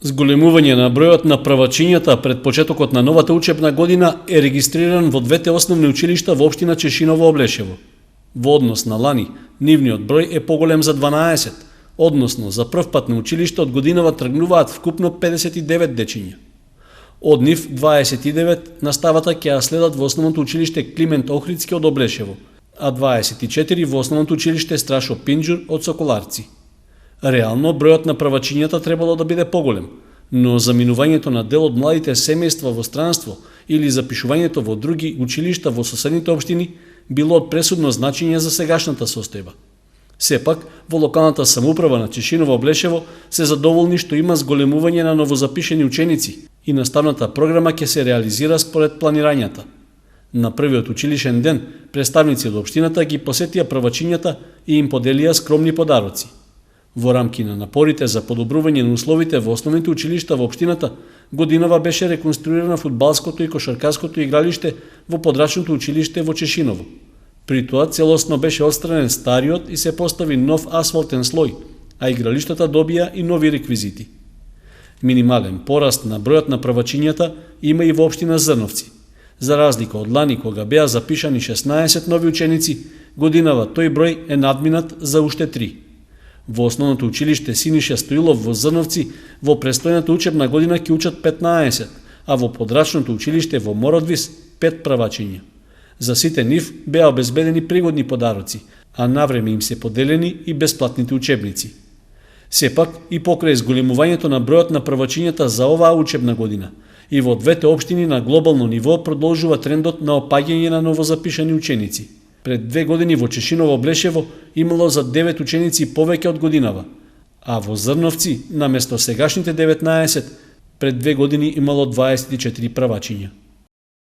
Зголемување на бројот на правачињата пред почетокот на новата учебна година е регистриран во двете основни училишта во општина Чешиново-Облешево. Во однос на лани, нивниот број е поголем за 12, односно за прв пат на училиште од годинава тргнуваат вкупно 59 дечиња. Од нив 29 наставата ќе ја следат во основното училиште Климент Охридски од Облешево, а 24 во основното училиште Страшо Пинџур од Соколарци. Реално, бројот на правачињата требало да биде поголем, но заминувањето на дел од младите семејства во странство или запишувањето во други училишта во соседните општини било од пресудно значење за сегашната состојба. Сепак, во локалната самоуправа на Чешиново-Облешево се задоволни што има зголемување на новозапишени ученици и наставната програма ќе се реализира според планирањата. На првиот училишен ден, представници од општината ги посетија правачињата и им поделија скромни подароци. Во рамки на напорите за подобрување на условите во основните училишта во општината, годинава беше реконструирано фудбалското и кошаркарското игралиште во подрачното училиште во Чешиново. При тоа целосно беше отстранен стариот и се постави нов асфалтен слој, а игралиштата добија и нови реквизити. Минимален пораст на бројот на правачињата има и во општина Зрновци. За разлика од лани кога беа запишани 16 нови ученици, годинава тој број е надминат за уште 3. Во основното училиште Синиша Стоилов во Зрновци во престојната учебна година ќе учат 15, а во подрачното училиште во Мородвис 5 правачиња. За сите нив беа обезбедени пригодни подароци, а навреме им се поделени и бесплатните учебници. Сепак, и покрај зголемувањето на бројот на правачињата за оваа учебна година, и во двете општини на глобално ниво продолжува трендот на опаѓање на новозапишани ученици. Пред 2 години во Чешиново-Облешево имало за 9 ученици повеќе од годинава, а во Зрновци, наместо сегашните 19, пред 2 години имало 24 правачиња.